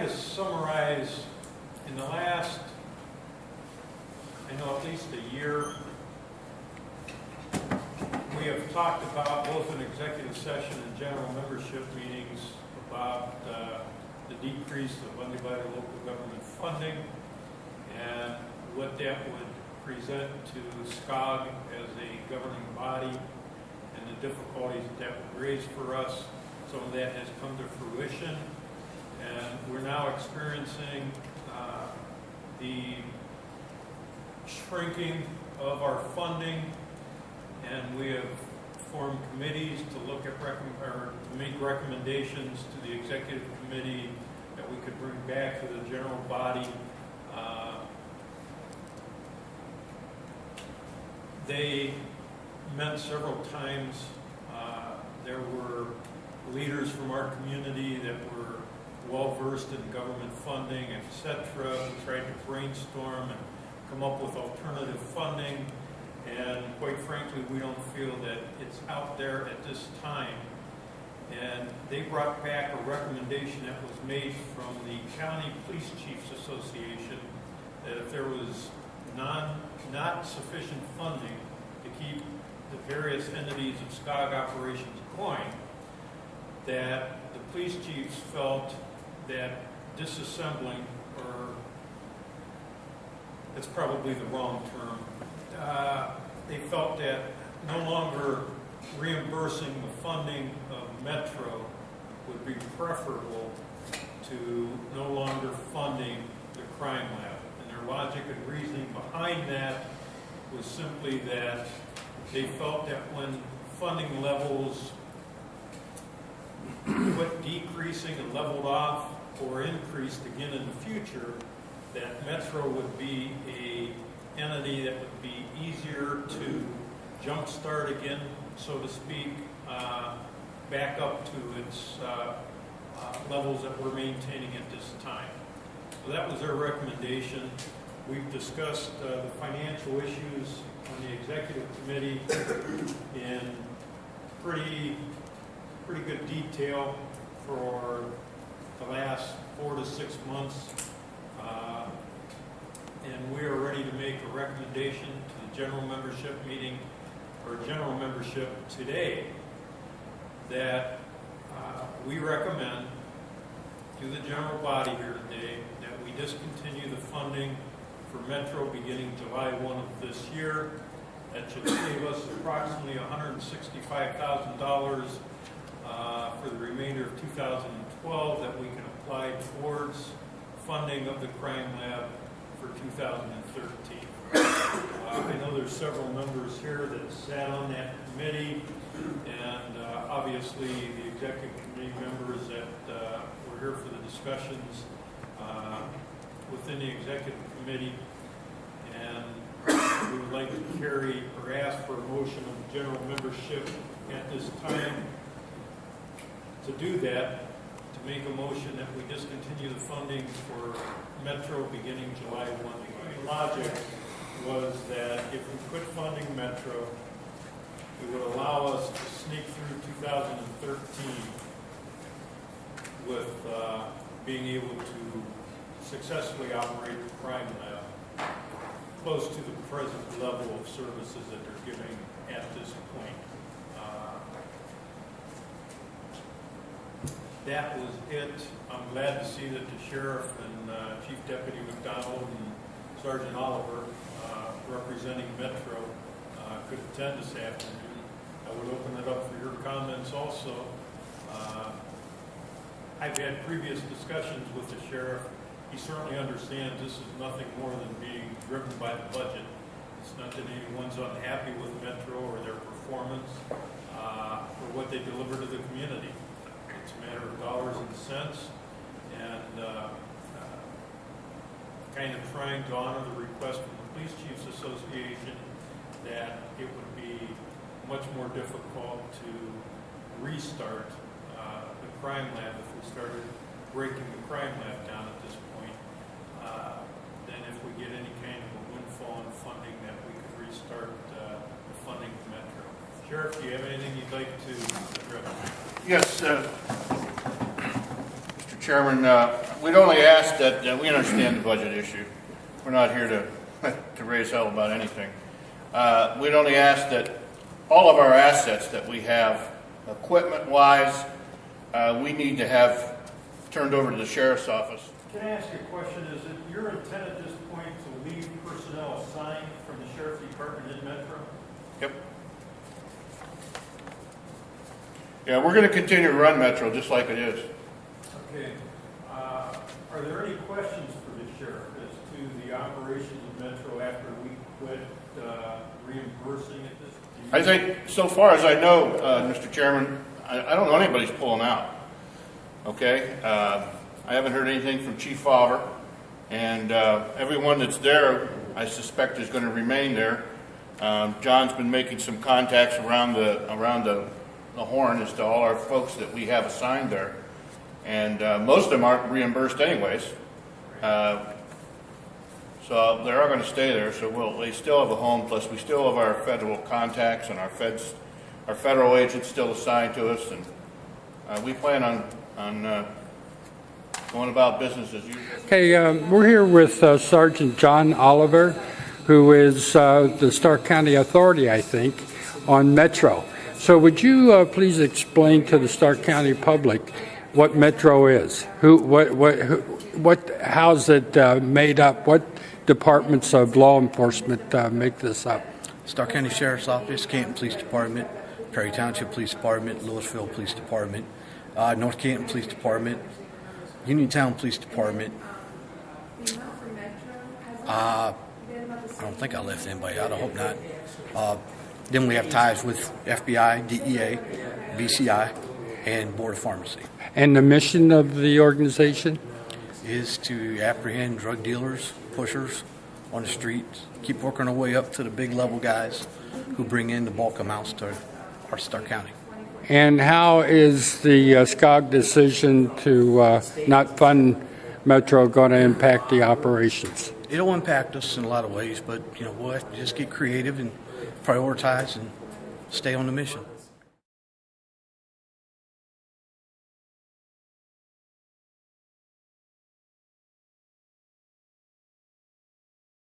to summarize, in the last, I know at least a year, we have talked about, both in executive session and general membership meetings, about the decrease of undivided local government funding and what that would present to SCOG as a governing body and the difficulties that would raise for us. Some of that has come to fruition, and we're now experiencing the shrinking of our funding, and we have formed committees to look at to make recommendations to the executive committee that we could bring back to the general body. They met several times. There were leaders from our community that were well-versed in government funding, etc. We tried to brainstorm and come up with alternative funding, and quite frankly, we don't feel that it's out there at this time. And they brought back a recommendation that was made from the County Police Chiefs Association that if there was not sufficient funding to keep the various entities of SCOG operations going, that the police chiefs felt that disassembling, or that's probably the wrong term, they felt that no longer reimbursing the funding of Metro would be preferable to no longer funding the crime lab. And their logic and reasoning behind that was simply that they felt that when funding levels quit decreasing and leveled off or increased again in the future, that Metro would be a entity that would be easier to jumpstart again, so to speak, back up to its levels that we're maintaining at this time. So that was their recommendation. We've discussed the financial issues on the executive committee in pretty good detail for the last 4 to 6 months. And we are ready to make a recommendation to the general membership meeting, or general membership today, that we recommend to the general body here today that we discontinue the funding for Metro beginning July 1 of this year. That should save us approximately $165,000 for the remainder of 2012 that we can apply towards funding of the crime lab for 2013. I know there's several members here that sat on that committee, and obviously the executive committee members that were here for the discussions within the executive committee. And we would like to carry or ask for a motion of general membership at this time to do that, to make a motion that we discontinue the funding for Metro beginning July 1. The logic was that if we quit funding Metro, it would allow us to sneak through 2013 with being able to successfully operate the crime lab close to the present level of services that they're giving at this point. That was it. I'm glad to see that the sheriff and Chief Deputy McDonald and Sergeant Oliver, representing Metro, could attend this afternoon. I would open it up for your comments also. I've had previous discussions with the sheriff. He certainly understands this is nothing more than being driven by the budget. It's not that anyone's unhappy with Metro or their performance or what they deliver to the community. It's a matter of dollars and cents, and kind of trying to honor the request from the Police Chiefs Association that it would be much more difficult to restart the crime lab if we started breaking the crime lab down at this point, than if we get any kind of a windfall in funding that we could restart the funding for Metro. Sheriff, do you have anything you'd like to address? Yes, Mr. Chairman, we'd only ask that we understand the budget issue. We're not here to raise hell about anything. We'd only ask that all of our assets that we have, equipment-wise, we need to have turned over to the sheriff's office. Can I ask you a question? Is it your intent at this point to leave personnel assigned from the sheriff's department in Metro? Yep. Yeah, we're going to continue to run Metro just like it is. Okay. Are there any questions for the sheriff as to the operations of Metro after we quit reimbursing it? I think, so far as I know, Mr. Chairman, I don't know anybody's pulling out. Okay? I haven't heard anything from Chief Favre, and everyone that's there, I suspect, is going to remain there. John's been making some contacts around the horn as to all our folks that we have assigned there, and most of them aren't reimbursed anyways. So they are going to stay there. So they still have a home. Plus, we still have our federal contacts and our federal agents still assigned to us, and we plan on going about business as usual. Okay, we're here with Sergeant John Oliver, who is the Stark County Authority, I think, on Metro. So would you please explain to the Stark County public what Metro is? How's it made up? What departments of law enforcement make this up? Stark County Sheriff's Office, Canton Police Department, Perry Township Police Department, Louisville Police Department, North Canton Police Department, Uniontown Police Department. I don't think I left anybody out. I hope not. Then we have ties with FBI, DEA, BCI, and Board of Pharmacy. And the mission of the organization? Is to apprehend drug dealers, pushers on the streets, keep working our way up to the big level guys who bring in the bulk amounts to our Stark County. And how is the SCOG decision to not fund Metro going to impact the operations? It'll impact us in a lot of ways, but we'll have to just get creative and prioritize and stay on the mission.